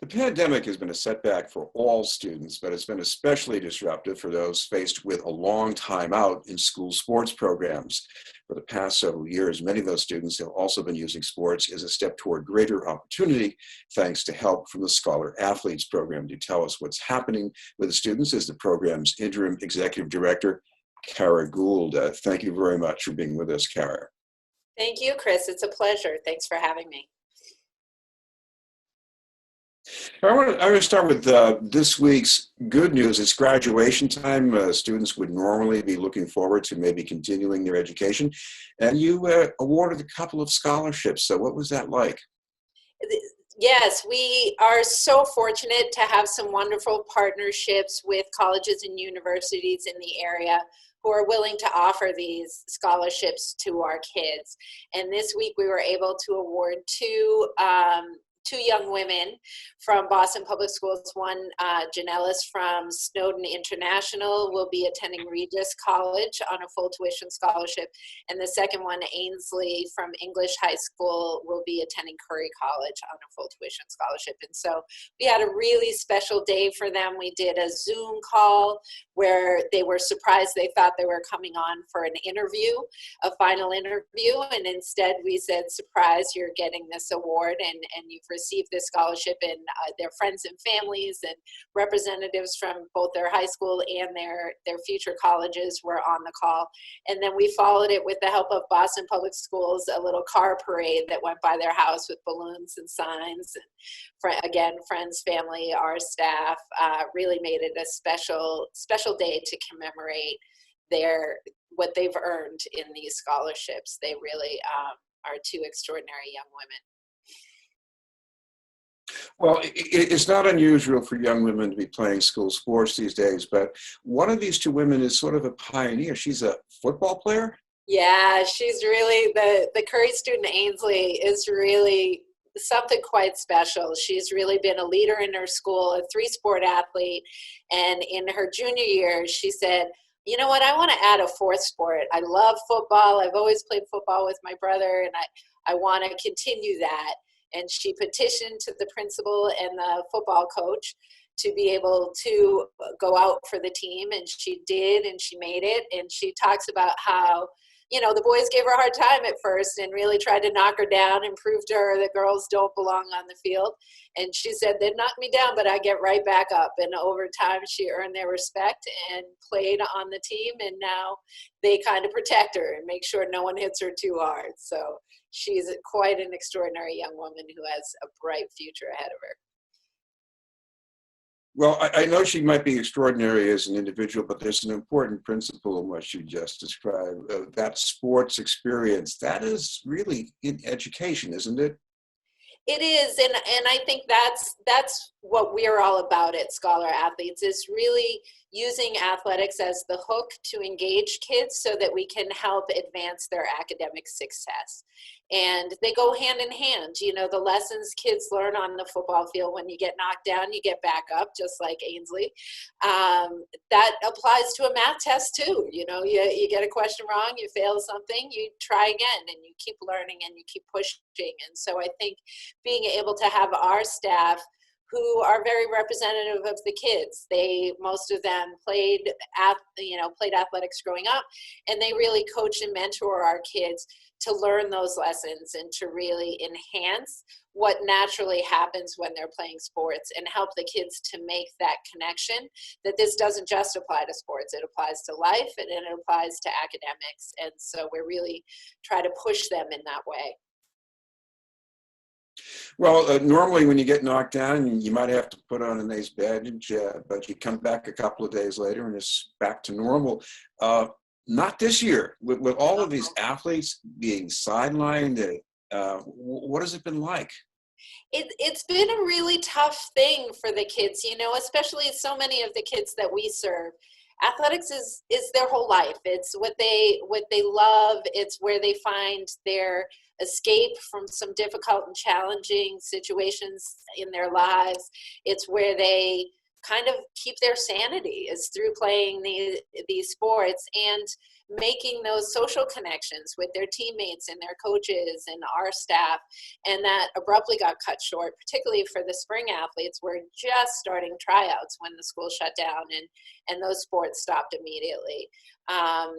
The pandemic has been a setback for all students, but it's been especially disruptive for those faced with a long time out in school sports programs. For the past several years, many of those students have also been using sports as a step toward greater opportunity, thanks to help from the Scholar Athletes Program. To tell us what's happening with the students is the program's interim executive director, Cara Gould. Thank you very much for being with us, Cara. Thank you, Chris. It's a pleasure. Thanks for having me. I want to start with this week's good news. It's graduation time. Students would normally be looking forward to maybe continuing their education, and you awarded a couple of scholarships. So what was that like? Yes, we are so fortunate to have some wonderful partnerships with colleges and universities in the area who are willing to offer these scholarships to our kids. And this week we were able to award two young women from Boston Public Schools. One, Janellis from Snowden International, will be attending Regis College on a full tuition scholarship. And the second one, Ainsley from English High School, will be attending Curry College on a full tuition scholarship. And so we had a really special day for them. We did a Zoom call where they were surprised. They thought they were coming on for an interview, a final interview. And instead we said, surprise, you're getting this award and you've received this scholarship, and their friends and families and representatives from both their high school and their future colleges were on the call. And then we followed it with the help of Boston Public Schools, a little car parade that went by their house with balloons and signs. And again, friends, family, our staff really made it a special day to commemorate what they've earned in these scholarships. They really are two extraordinary young women. Well, it's not unusual for young women to be playing school sports these days, but one of these two women is sort of a pioneer. She's a football player? Yeah, she's really, the Curry student Ainsley is really something quite special. She's really been a leader in her school, a three-sport athlete, and in her junior year, she said, you know what, I want to add a fourth sport. I love football. I've always played football with my brother, and I want to continue that. And she petitioned to the principal and the football coach to be able to go out for the team. And she did, and she made it. And she talks about how, the boys gave her a hard time at first and really tried to knock her down and prove to her that girls don't belong on the field. And she said, they'd knock me down, but I get right back up. And over time, she earned their respect and played on the team. And now they kind of protect her and make sure no one hits her too hard. So she's quite an extraordinary young woman who has a bright future ahead of her. Well, I know she might be extraordinary as an individual, but there's an important principle in what you just described. That sports experience, that is really in education, isn't it? It is, and I think that's what we're all about at Scholar Athletes, is really using athletics as the hook to engage kids so that we can help advance their academic success. And they go hand in hand. The lessons kids learn on the football field, when you get knocked down, you get back up, just like Ainsley. That applies to a math test too. You get a question wrong, you fail something, you try again, and you keep learning and you keep pushing. And so I think being able to have our staff, who are very representative of the kids. Most of them played athletics growing up, and they really coach and mentor our kids to learn those lessons and to really enhance what naturally happens when they're playing sports, and help the kids to make that connection that this doesn't just apply to sports, it applies to life and it applies to academics. And so we really try to push them in that way. Well, normally when you get knocked down, you might have to put on a nice bandage, but you come back a couple of days later and it's back to normal. Not this year. With all of these athletes being sidelined, what has it been like? It's been a really tough thing for the kids, especially so many of the kids that we serve. Athletics is their whole life. It's what they love. It's where they find their escape from some difficult and challenging situations in their lives. It's where they kind of keep their sanity, is through playing these sports. And making those social connections with their teammates and their coaches and our staff. And that abruptly got cut short, particularly for the spring athletes. We're just starting tryouts when the school shut down, and those sports stopped immediately.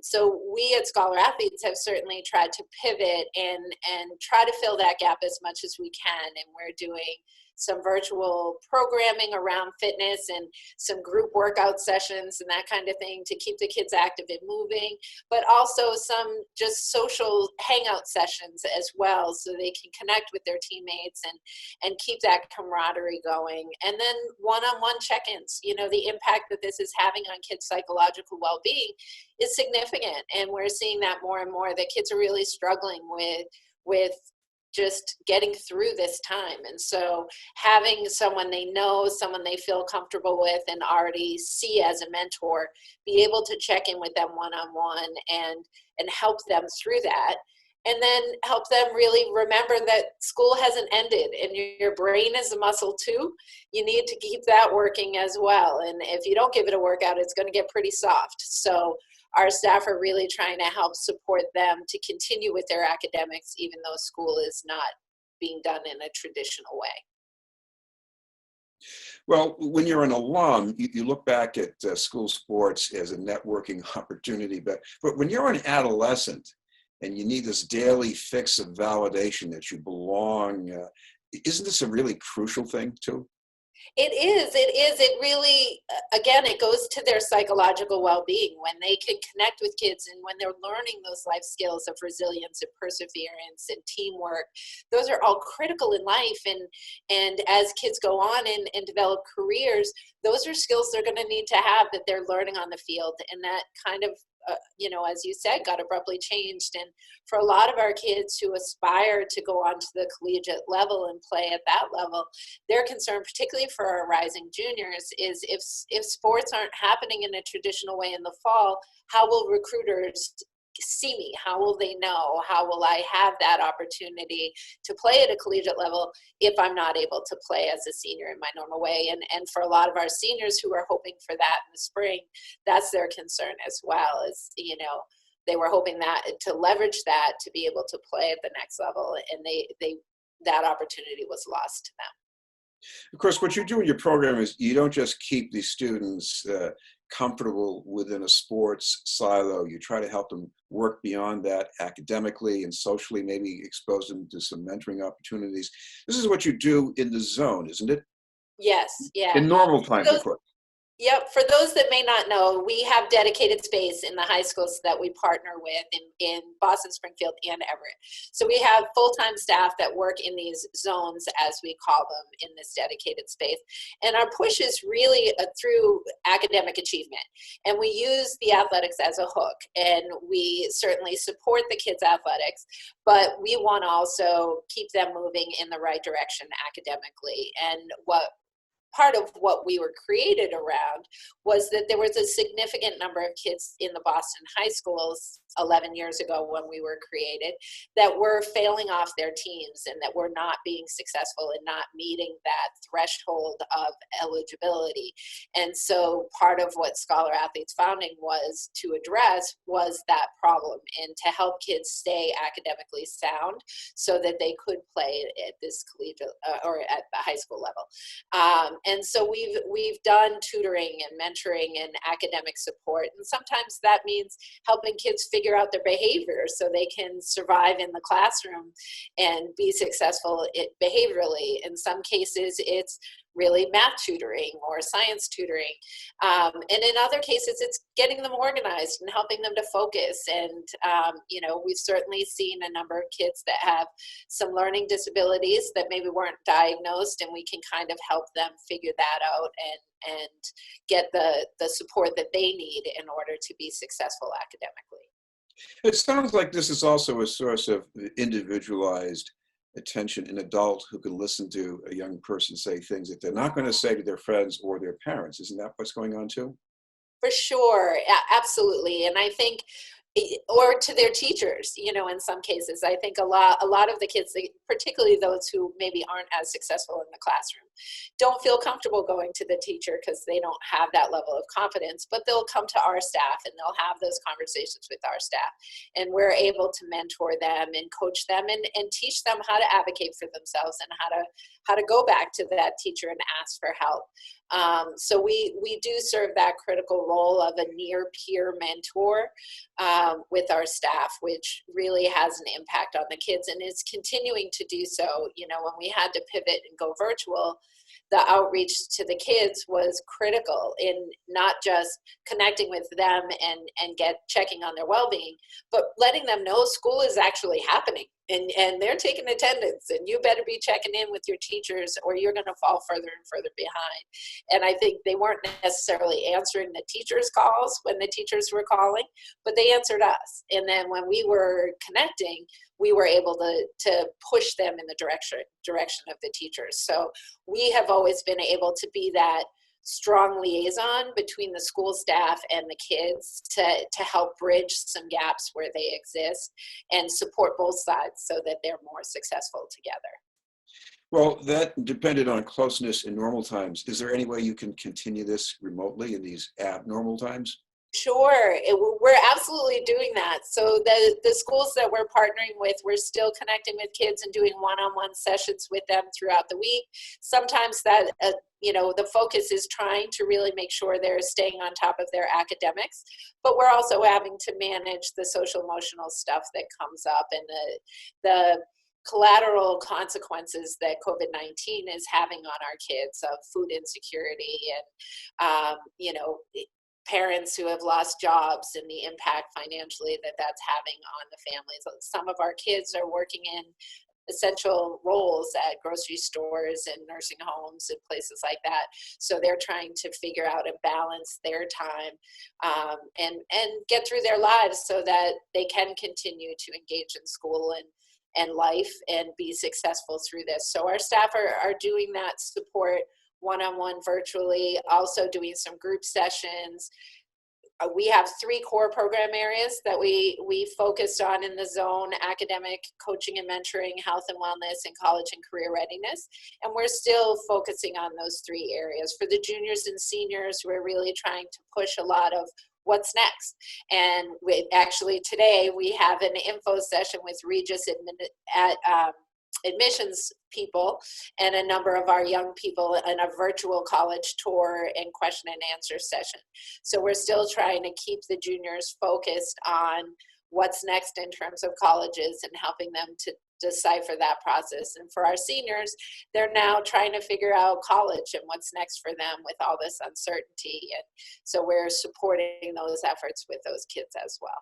So we at Scholar Athletes have certainly tried to pivot and try to fill that gap as much as we can. And we're doing some virtual programming around fitness and some group workout sessions and that kind of thing to keep the kids active and moving, but also some just social hangout sessions as well, so they can connect with their teammates and keep that camaraderie going. And then one-on-one check-ins. You know, the impact that this is having on kids' psychological well-being is significant, and we're seeing that more and more, that kids are really struggling with just getting through this time. And so having someone they know, someone they feel comfortable with and already see as a mentor, be able to check in with them one-on-one and help them through that. And then help them really remember that school hasn't ended, and your brain is a muscle too. You need to keep that working as well. And if you don't give it a workout, it's going to get pretty soft. So our staff are really trying to help support them to continue with their academics, even though school is not being done in a traditional way. Well, when you're an alum, you look back at school sports as a networking opportunity, but when you're an adolescent and you need this daily fix of validation that you belong, isn't this a really crucial thing too? It is. It really, again, it goes to their psychological well-being when they can connect with kids and when they're learning those life skills of resilience and perseverance and teamwork. Those are all critical in life. And as kids go on and develop careers, those are skills they're going to need to have that they're learning on the field. And that kind of, as you said, got abruptly changed. And for a lot of our kids who aspire to go on to the collegiate level and play at that level, their concern, particularly for our rising juniors, is if sports aren't happening in a traditional way in the fall, how will recruiters see me? How will they know? How will I have that opportunity to play at a collegiate level if I'm not able to play as a senior in my normal way? And for a lot of our seniors who are hoping for that in the spring, that's their concern as well, is, they were hoping that to leverage that to be able to play at the next level, and that opportunity was lost to them. Of course, what you do in your program is you don't just keep these students comfortable within a sports silo. You try to help them work beyond that academically and socially, maybe expose them to some mentoring opportunities. This is what you do in the zone, isn't it? Yes, yeah. In normal times, of course. Yep. For those that may not know, we have dedicated space in the high schools that we partner with in Boston, Springfield, and Everett. So we have full-time staff that work in these zones, as we call them, in this dedicated space. And our push is really through academic achievement. And we use the athletics as a hook. And we certainly support the kids' athletics, but we want to also keep them moving in the right direction academically. And part of what we were created around was that there was a significant number of kids in the Boston high schools 11 years ago when we were created that were failing off their teams and that were not being successful and not meeting that threshold of eligibility. And so part of what Scholar Athletes founding was to address was that problem and to help kids stay academically sound so that they could play at this collegiate or at the high school level. And so we've done tutoring and mentoring and academic support. And sometimes that means helping kids figure out their behavior so they can survive in the classroom and be successful behaviorally. In some cases, it's really math tutoring or science tutoring. And in other cases, it's getting them organized and helping them to focus. And, we've certainly seen a number of kids that have some learning disabilities that maybe weren't diagnosed, and we can kind of help them figure that out and get the support that they need in order to be successful academically. It sounds like this is also a source of individualized attention, an adult who can listen to a young person say things that they're not going to say to their friends or their parents. Isn't that what's going on too? For sure. Absolutely. And I think or to their teachers, you know, in some cases. I think a lot of the kids, particularly those who maybe aren't as successful in the classroom, don't feel comfortable going to the teacher because they don't have that level of confidence, but they'll come to our staff and they'll have those conversations with our staff, and we're able to mentor them and coach them and teach them how to advocate for themselves and how to go back to that teacher and ask for help. So we do serve that critical role of a near peer mentor with our staff, which really has an impact on the kids and is continuing to do so. You know, when we had to pivot and go virtual, the outreach to the kids was critical in not just connecting with them and checking on their well-being, but letting them know school is actually happening and they're taking attendance, and you better be checking in with your teachers or you're going to fall further and further behind. And I think they weren't necessarily answering the teachers' calls when the teachers were calling, but they answered us. And then when we were connecting, we were able to push them in the direction of the teachers. So we have always been able to be that strong liaison between the school staff and the kids to help bridge some gaps where they exist and support both sides so that they're more successful together. Well, that depended on closeness in normal times. Is there any way you can continue this remotely in these abnormal times? Sure, we're absolutely doing that. So the schools that we're partnering with, we're still connecting with kids and doing one-on-one sessions with them throughout the week. Sometimes that, you know, the focus is trying to really make sure they're staying on top of their academics, but we're also having to manage the social emotional stuff that comes up and the collateral consequences that COVID-19 is having on our kids of food insecurity and, you know, parents who have lost jobs and the impact financially that that's having on the families. Some of our kids are working in essential roles at grocery stores and nursing homes and places like that. So they're trying to figure out and balance their time and get through their lives so that they can continue to engage in school and life and be successful through this. So our staff are doing that support one-on-one virtually, also doing some group sessions. We have 3 core program areas that we focused on in the zone: academic, coaching and mentoring, health and wellness, and college and career readiness. And we're still focusing on those 3 areas. For the juniors and seniors, we're really trying to push a lot of what's next. And actually today we have an info session with Regis at admissions people and a number of our young people in a virtual college tour and question and answer session. So we're still trying to keep the juniors focused on what's next in terms of colleges and helping them to decipher that process. And for our seniors, they're now trying to figure out college and what's next for them with all this uncertainty. And so we're supporting those efforts with those kids as well.